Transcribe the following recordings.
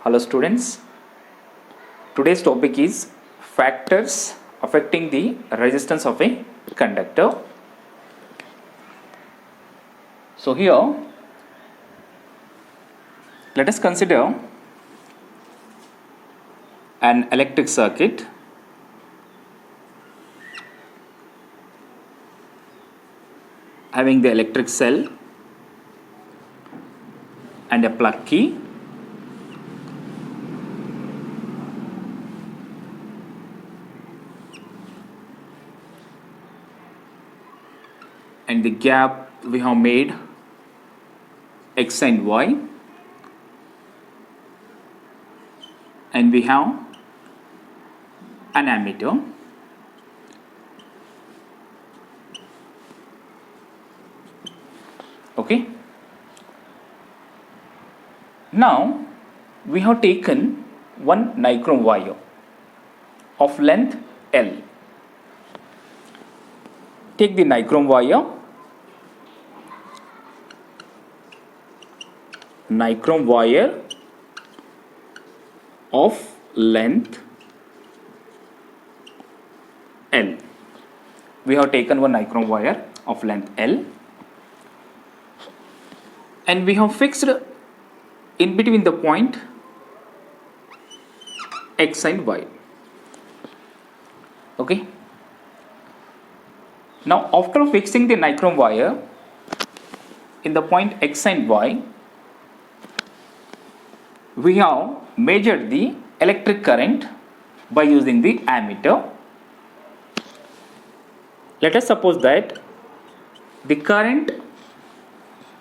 Hello students, today's topic is factors affecting the resistance of a conductor. So here let us consider an electric circuit having the electric cell and a plug key. And the gap we have made X and Y, and we have an ammeter. Okay. Now we have taken one nichrome wire of length L. Take the nichrome wire, of length L. We have taken one nichrome wire of length L, and we have fixed in between the point X and Y. Okay. Now after fixing the nichrome wire in the point X and Y, we have measured the electric current by using the ammeter. Let us suppose that the current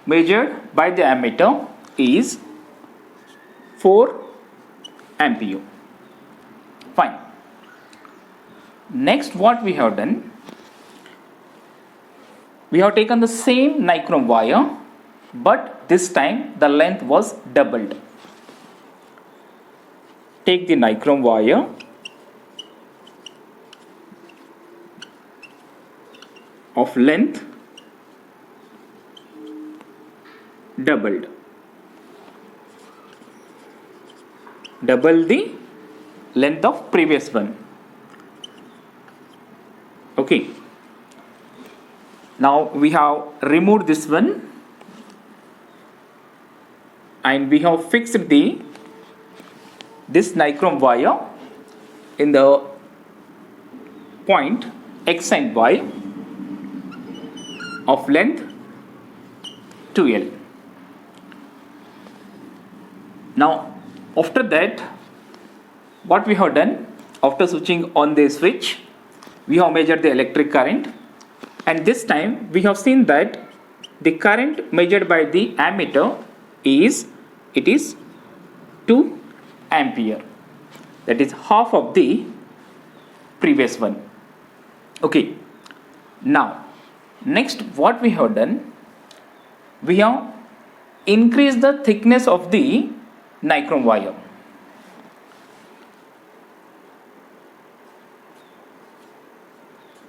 measured by the ammeter is 4 ampere. Fine. Next, what we have done, we have taken the same nichrome wire, but this time the length was doubled. Take the nichrome wire of length doubled. Double the length of previous one. Okay. Now we have removed this one and we have fixed this nichrome wire in the point X and Y of length 2L. Now after that, what we have done, after switching on the switch, we have measured the electric current, and this time we have seen that the current measured by the ammeter is 2 ampere, that is half of the previous one. Okay. Now next, what we have done, we have increased the thickness of the nichrome wire.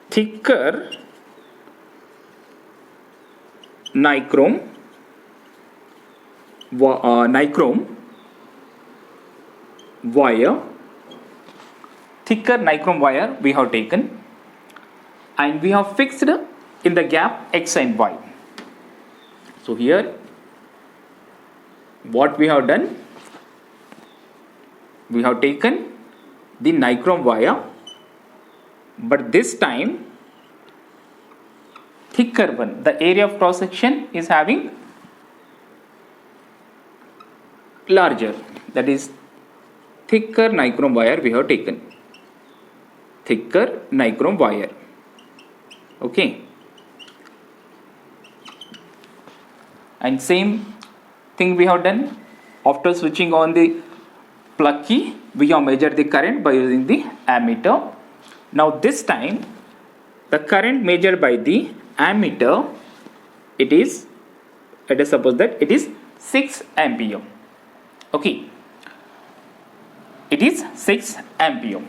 Thicker nichrome wire we have taken, and we have fixed in the gap X and Y. So here what we have done, we have taken the nichrome wire, but this time thicker one. The area of cross section is having larger, that is thicker nichrome wire we have taken. Thicker nichrome wire. Okay. And same thing we have done, after switching on the plug key, we have measured the current by using the ammeter. Now this time the current measured by the ammeter, let us suppose that it is 6 ampere. Okay, it is 6 ampere.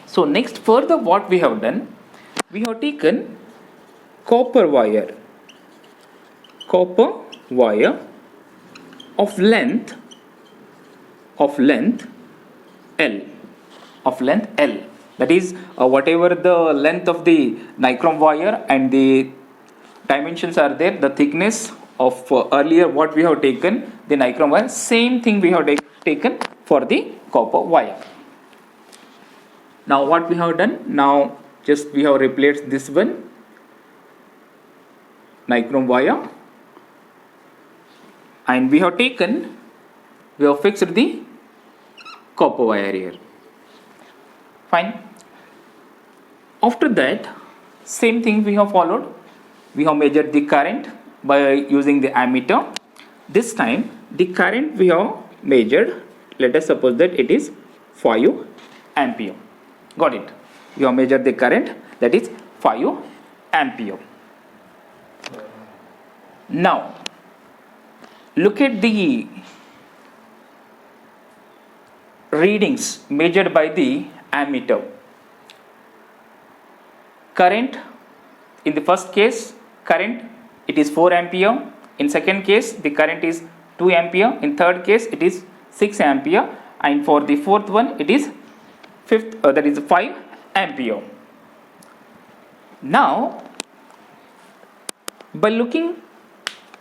So next, further what we have done, we have taken copper wire of length of length L, that is whatever the length of the nichrome wire and the dimensions are there, the thickness of earlier what we have taken the nichrome wire, same thing we have taken for the copper wire. Now what we have done, now just we have replaced this one nichrome wire and we have fixed the copper wire here. Fine. After that, same thing we have followed. We have measured the current by using the ammeter. This time the current we have measured, let us suppose that it is 5 ampere. Got it? We have measured the current, that is 5 ampere. Now look at the readings measured by the ammeter. Current, in the first case current it is 4 ampere, in second case the current is 2 ampere, in third case it is 6 ampere, and for the fourth one it is that is 5 ampere. Now by looking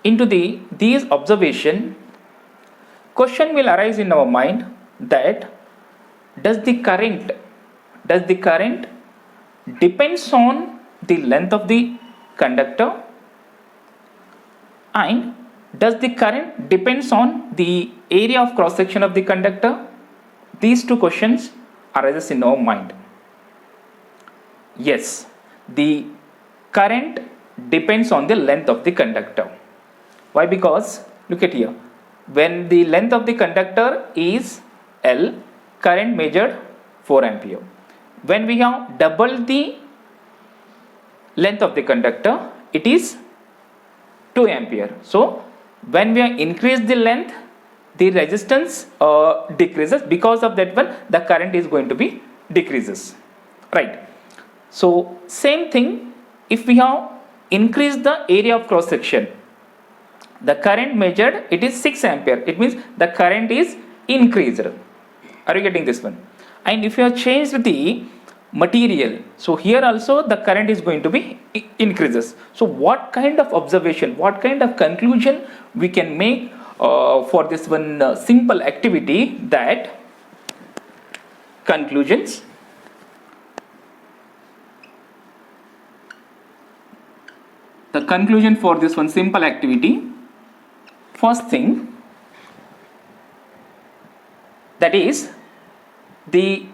into these observation, question will arise in our mind that does the current depends on the length of the conductor, and does the current depends on the area of cross section of the conductor? These two questions arises in our mind. Yes, the current depends on the length of the conductor. Why? Because look at here, when the length of the conductor is L, current measured 4 ampere. When we have doubled the length of the conductor, it is 2 ampere. So when we increase the length, the resistance decreases. Because of that one, the current is going to be decreases, right? So same thing, if we have increased the area of cross section, the current measured it is 6 ampere, it means the current is increased. Are you getting this one? And if you have changed the material, so here also the current is going to be increases. So what kind of observation, what kind of conclusion we can make for this one simple activity? That conclusions, the conclusion for this one simple activity, first thing, that is the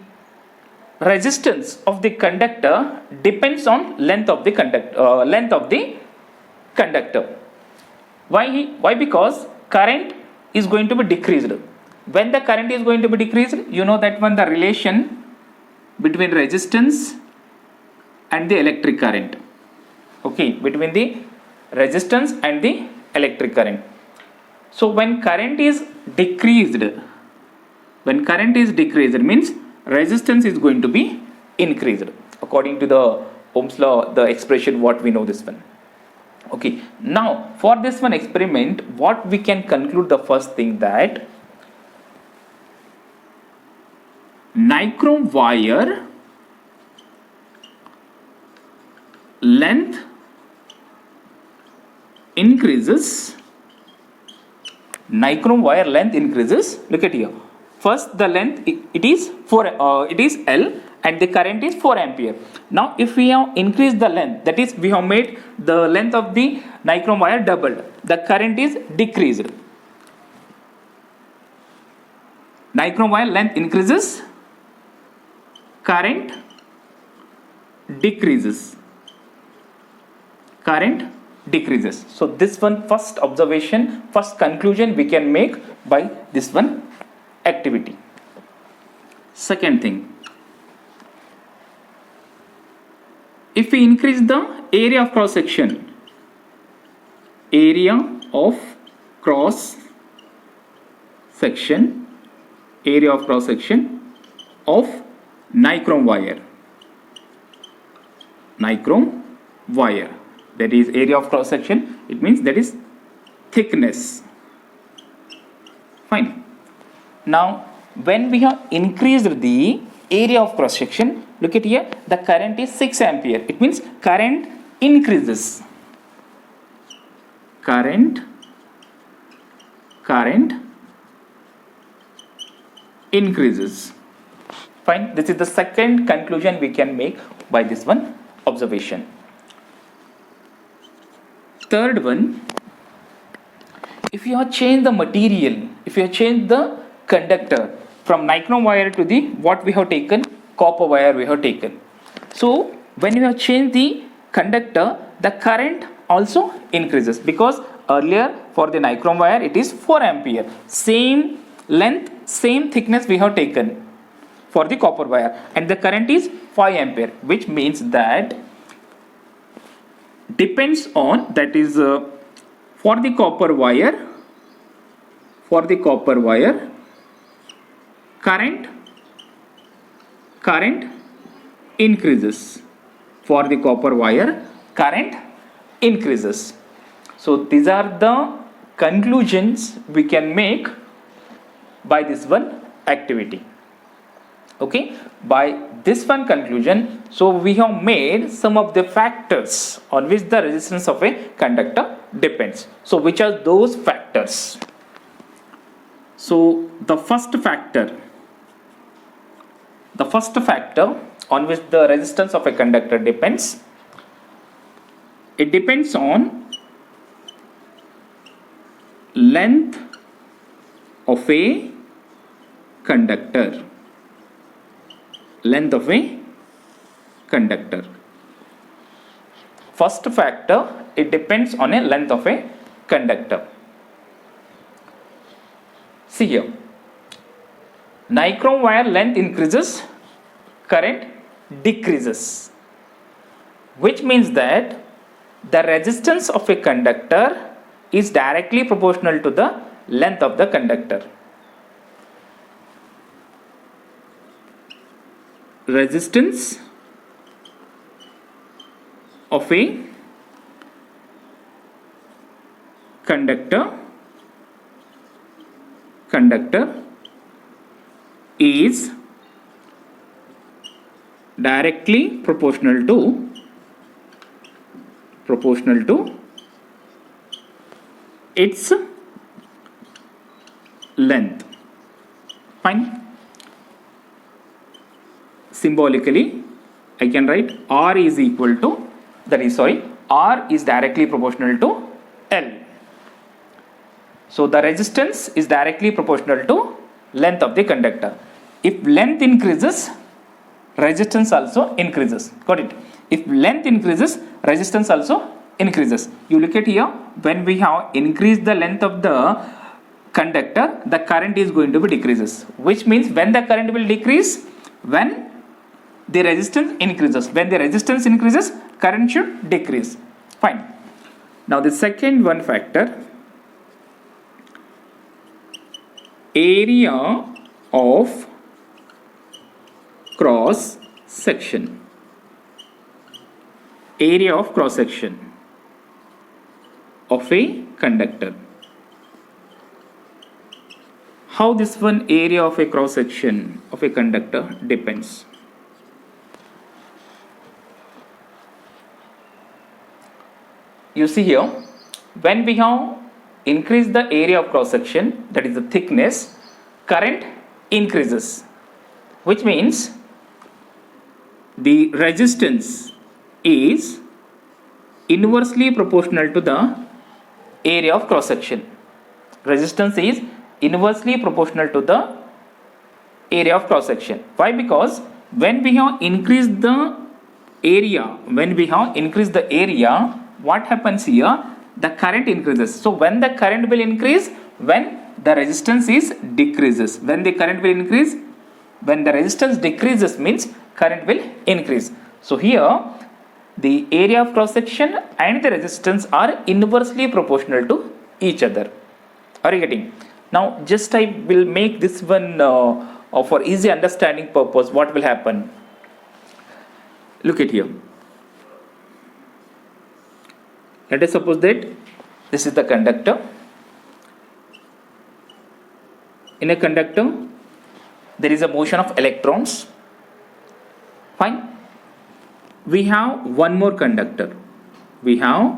resistance of the conductor depends on length of the conductor. Why? Because current is going to be decreased. When the current is going to be decreased, you know that one, the relation between resistance and the electric current. Okay, between the resistance and the electric current. So when current is decreased, means resistance is going to be increased according to the Ohm's law, the expression what we know this one. Okay, now for this one experiment, what we can conclude, the first thing, that nichrome wire length increases. Nichrome wire length increases. Look at here. First, the length it is L, and the current is 4 ampere. Now, if we have increased the length, that is, we have made the length of the nichrome wire doubled, the current is decreased. Nichrome wire length increases, current decreases. So this one first observation, first conclusion we can make by this one activity. Second thing, if we increase the area of cross section of nichrome wire, that is area of cross section, it means that is thickness. Fine. Now when we have increased the area of cross section, look at here, the current is 6 ampere. It means current increases. Current increases. Fine. This is the second conclusion we can make by this one observation. Third one, if you have changed the material, if you have changed the conductor from nichrome wire to the what we have taken, copper wire we have taken. So when you have changed the conductor, the current also increases, because earlier for the nichrome wire it is 4 ampere. Same length, same thickness we have taken for the copper wire, and the current is 5 ampere, which means that depends on, that is for the copper wire current increases. For the copper wire current increases. So these are the conclusions we can make by this one activity. Okay, by this one conclusion, so we have made some of the factors on which the resistance of a conductor depends. So which are those factors? So the first factor on which the resistance of a conductor depends, it depends on length of a conductor. Length of a conductor. First factor, it depends on a length of a conductor. See here, nichrome wire length increases, current decreases, which means that the resistance of a conductor is directly proportional to the length of the conductor. Resistance of a conductor is directly proportional to its length. Fine. Symbolically, I can write R is equal to, R is directly proportional to L. So the resistance is directly proportional to length of the conductor. If length increases, resistance also increases. Got it? If length increases, resistance also increases. You look at here, when we have increased the length of the conductor, the current is going to be decreases, which means when the current will decrease, when the resistance increases. When the resistance increases, current should decrease. Fine. Now the second one factor, area of cross section. Area of cross section of a conductor. How this one area of a cross section of a conductor depends? You see here, when we have increased the area of cross section, that is the thickness, current increases, which means the resistance is inversely proportional to the area of cross section. Resistance is inversely proportional to the area of cross section. Why? Because when we have increased the area, what happens here? The current increases. So when the current will increase, when the resistance is decreases. When the current will increase, when the resistance decreases means current will increase. So here the area of cross section and the resistance are inversely proportional to each other. Are you getting? Now just I will make this one for easy understanding purpose. What will happen? Look at here. Let us suppose that this is the conductor. In a conductor, there is a motion of electrons. Fine. We have one more conductor. We have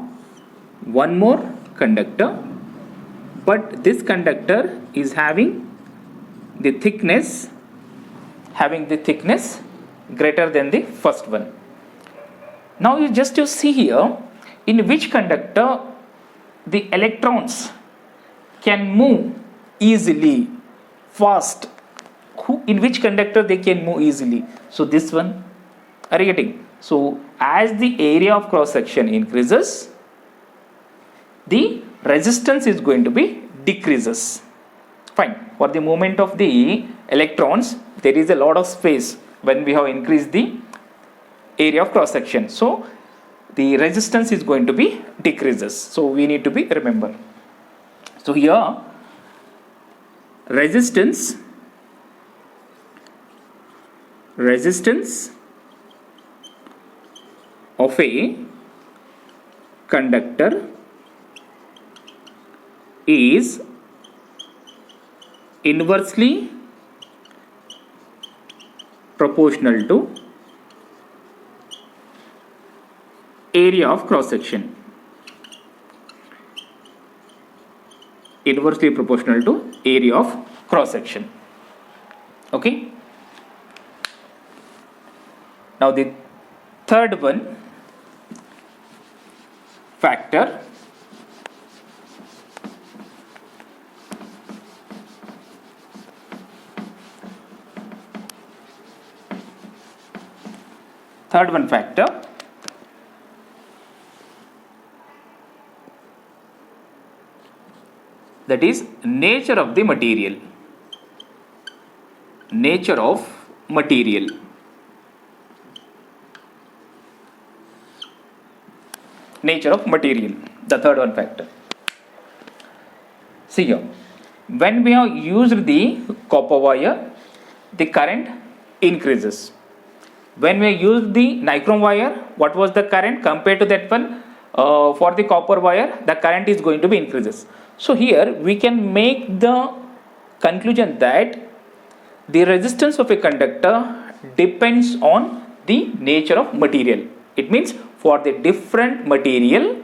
one more conductor, but this conductor is having the thickness greater than the first one. Now you see here in which conductor the electrons can move easily, fast. In which conductor they can move easily? So this one. Are you getting? So as the area of cross section increases, the resistance is going to be decreases. Fine. For the movement of the electrons, there is a lot of space when we have increased the area of cross section. So the resistance is going to be decreases. So we need to be remember. So here resistance of a conductor is inversely proportional to area of cross section. Inversely proportional to area of cross section. Okay. Now the third one factor that is nature of the material. Nature of material. Nature of material, the third one factor. See here, when we have used the copper wire, the current increases. When we use the nichrome wire, what was the current compared to that one? For the copper wire, the current is going to be increases. So here we can make the conclusion that the resistance of a conductor depends on the nature of material. It means for the different material,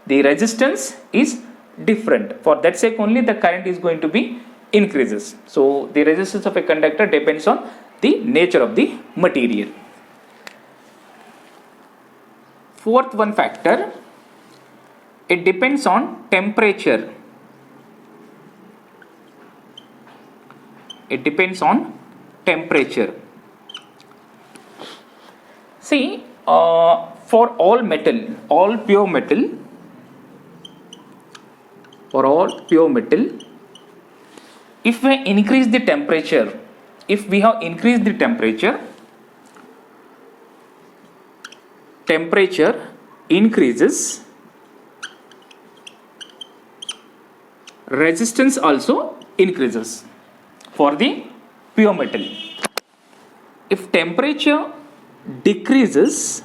the resistance is different. For that sake only the current is going to be increases. So the resistance of a conductor depends on the nature of the material. Fourth one factor, it depends on temperature. It depends on temperature. See, for all metal, all pure metal, if we increase the temperature, temperature increases, resistance also increases for the pure metal. If temperature decreases,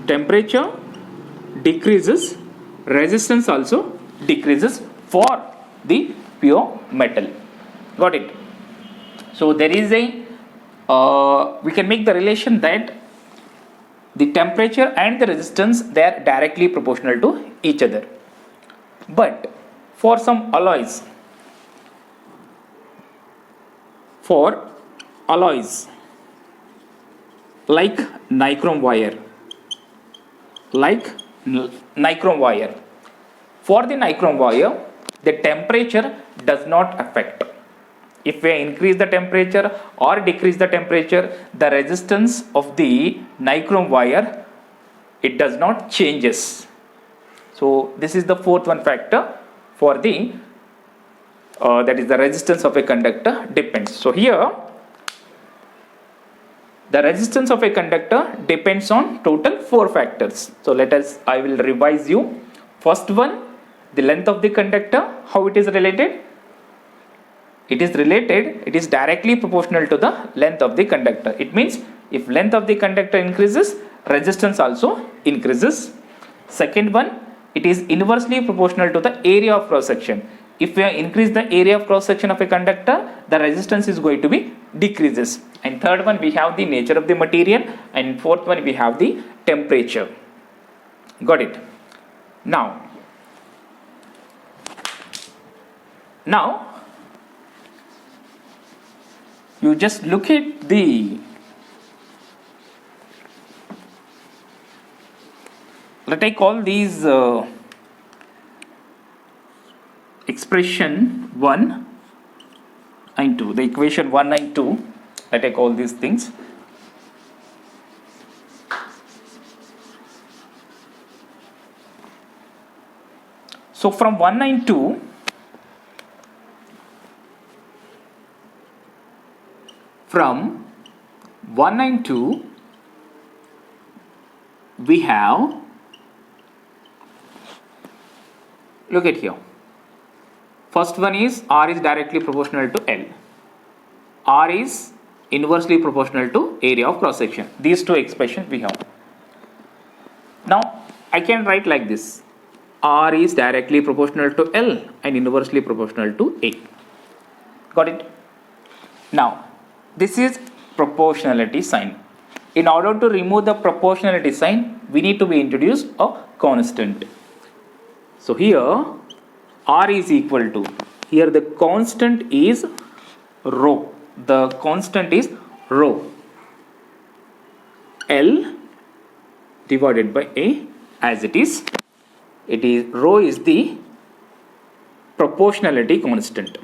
temperature decreases, resistance also decreases for the pure metal. Got it? So there is we can make the relation that the temperature and the resistance, they are directly proportional to each other. But for some alloys, like nichrome wire, for the nichrome wire, the temperature does not affect. If we increase the temperature or decrease the temperature, the resistance of the nichrome wire, it does not changes. So this is the fourth one factor for the that is the resistance of a conductor depends. So here the resistance of a conductor depends on total 4 factors. So I will revise you. First one, the length of the conductor. How it is related? It is directly proportional to the length of the conductor. It means if length of the conductor increases, resistance also increases. Second one, it is inversely proportional to the area of cross section. if we increase the area of cross section of a conductor, the resistance is going to be decreases. And third one, we have the nature of the material, and fourth one, we have the temperature. Got it? Now you just look at the, let I call these expression 1 and 2, the equation 1 and 2, let I call these things. So from 1 and 2, we have, look at here. First one is R is directly proportional to L. R is inversely proportional to area of cross section. These two expressions we have. Now I can write like this. R is directly proportional to L and inversely proportional to A. Got it? Now this is proportionality sign. In order to remove the proportionality sign, we need to be introduced a constant. So here R is equal to, here the constant is rho. The constant is rho. L divided by A, as it is. It is rho is the proportionality constant.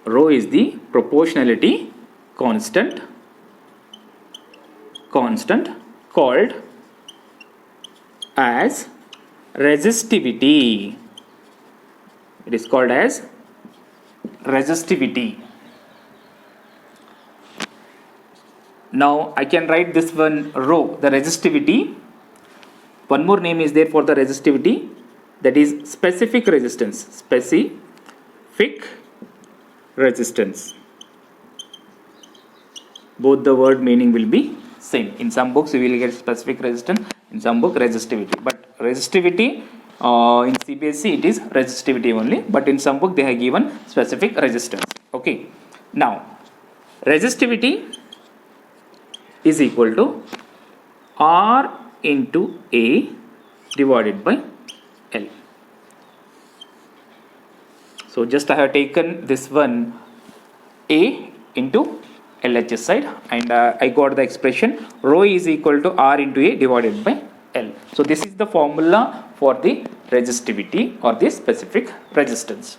Rho is the proportionality constant called as resistivity. It is called as resistivity. Now I can write this one rho, the resistivity. One more name is there for the resistivity, that is specific resistance. Specific resistance. Both the word meaning will be same. In some books you will get specific resistance, in some book resistivity. But resistivity in CBSE it is resistivity only, but in some book they have given specific resistance. Okay. Now resistivity is equal to R into A divided by L. So just I have taken this one A into LHS side, and I got the expression rho is equal to R into A divided by L. So this is the formula for the resistivity or the specific resistance.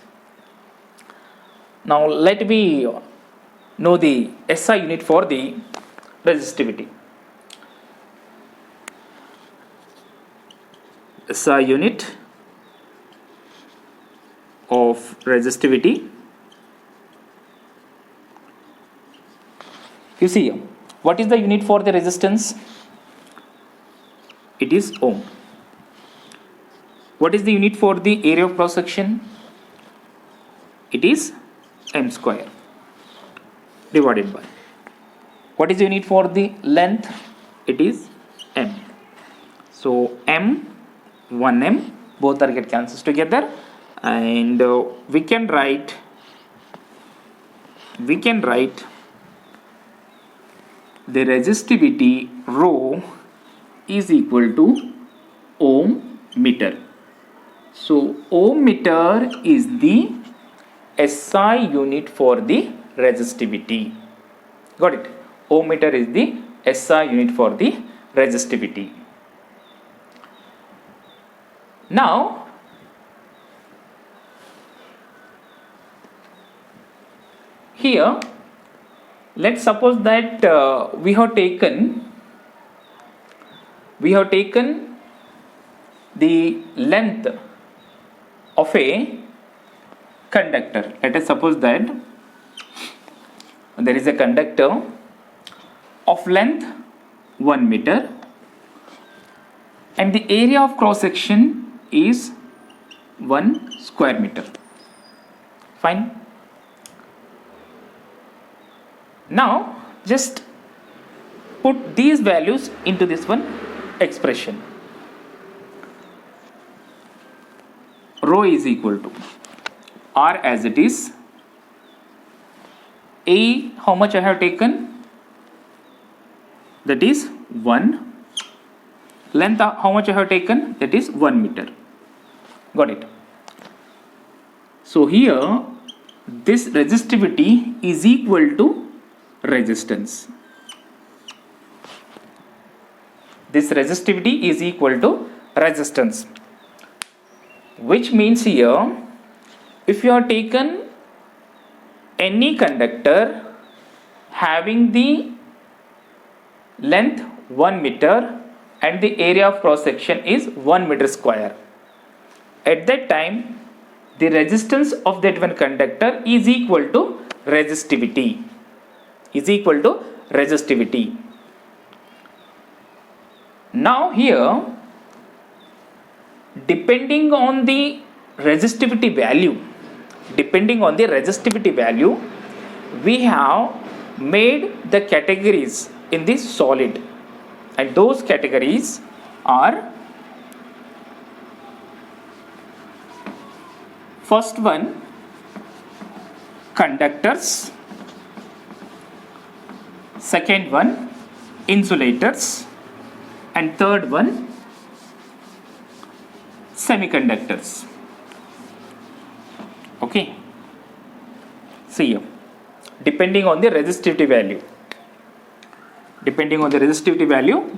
Now let me know the SI unit for the resistivity. SI unit of resistivity. You see, what is the unit for the resistance? It is ohm. What is the unit for the area of cross section? It is m square divided by. What is the unit for the length? It is m. So m, 1m, both are get cancelled together, and we can write the resistivity rho is equal to ohm meter. So ohm meter is the SI unit for the resistivity. Got it? Ohm meter is the SI unit for the resistivity. Now here let's suppose that we have taken the length of a conductor. Let us suppose that there is a conductor of length 1 meter and the area of cross section is 1 square meter. Fine. Now just put these values into this one expression. rho is equal to R as it is. A, how much I have taken? That is 1. Length, how much I have taken? That is 1 meter. Got it. So here this resistivity is equal to resistance. This resistivity is equal to resistance. Which means here, if you have taken any conductor having the length 1 meter and the area of cross section is 1 meter square, at that time the resistance of that one conductor is equal to resistivity. Now here, depending on the resistivity value, we have made the categories in this solid, and those categories are: first one, conductors; second one, insulators; and third one, semiconductors. Okay, see here, depending on the resistivity value,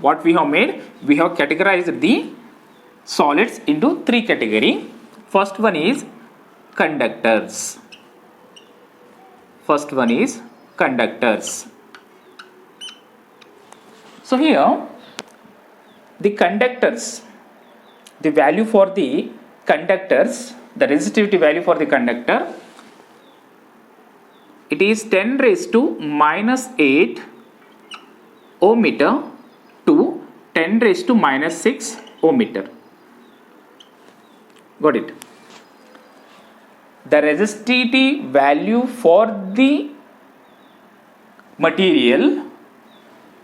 what we have made, we have categorized the solids into 3 categories. First one is conductors. So here, the conductors, the value for the conductors, the resistivity value for the conductor, it is 10 raised to minus 8 ohm meter to 10 raised to minus 6 ohm meter. Got it? The resistivity value for the material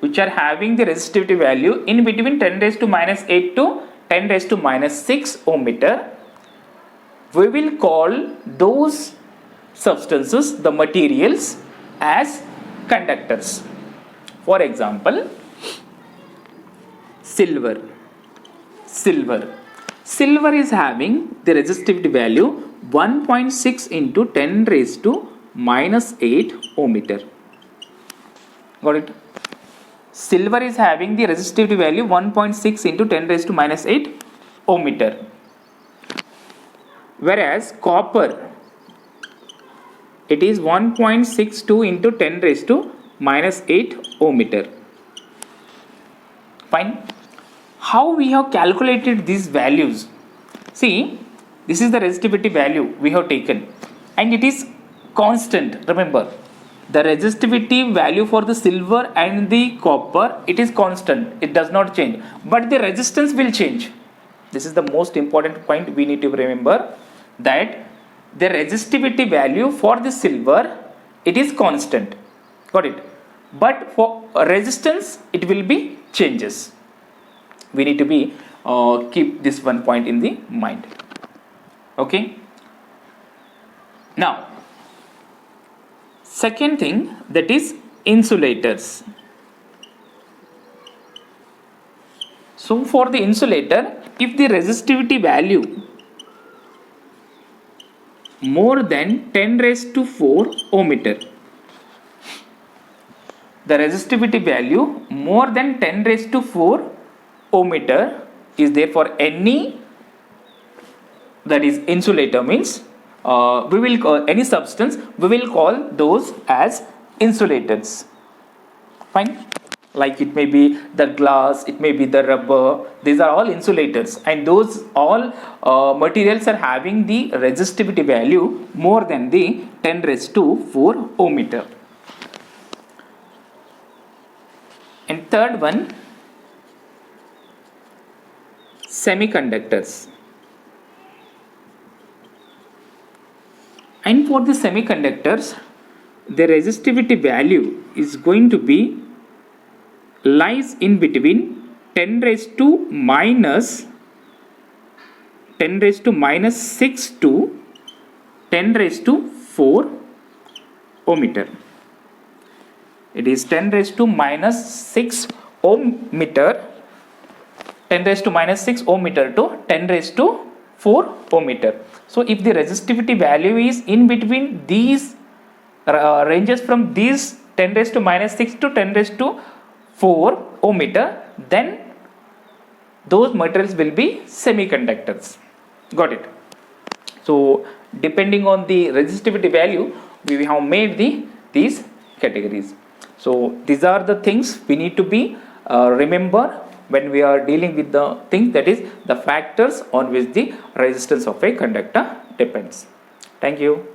which are having the resistivity value in between 10 raised to minus 8 to 10 raised to minus 6 ohm meter, we will call those substances, the materials, as conductors. For example, silver. Silver is having the resistivity value 1.6 into 10 raised to minus 8 ohm meter. Got it? Silver is having the resistivity value 1.6 into 10 raised to minus 8 ohm meter. Whereas copper, it is 1.62 into 10 raised to minus 8 ohm meter. Fine. How we have calculated these values? See, this is the resistivity value we have taken, and it is constant. Remember, the resistivity value for the silver and the copper, it is constant, it does not change, but the resistance will change. This is the most important point we need to remember, that the resistivity value for the silver, it is constant. Got it? But for resistance, it will be changes. We need to be keep this one point in the mind. Okay. Now, second thing, that is insulators. So for the insulator, if the resistivity value more than 10 raised to 4 ohm meter, the resistivity value more than 10 raised to 4 ohm meter is there for any, that is insulator, means we will call any substance, we will call those as insulators. Fine. Like it may be the glass, it may be the rubber, these are all insulators, and those all materials are having the resistivity value more than the 10 raised to 4 ohm meter. And third one, semiconductors. And for the semiconductors, the resistivity value is going to be lies in between 10 raised to minus 10 raised to minus 6 to 10 raised to 4 ohm meter. It is 10 raised to minus 6 ohm meter, 10 raised to minus 6 ohm meter to 10 raised to 4 ohm meter. So if the resistivity value is in between these ranges from these 10 raised to minus 6 to 10 raised to 4 ohm meter, then those materials will be semiconductors. Got it? So depending on the resistivity value, we have made these categories. So these are the things we need to be remember when we are dealing with the things, that is the factors on which the resistance of a conductor depends. Thank you.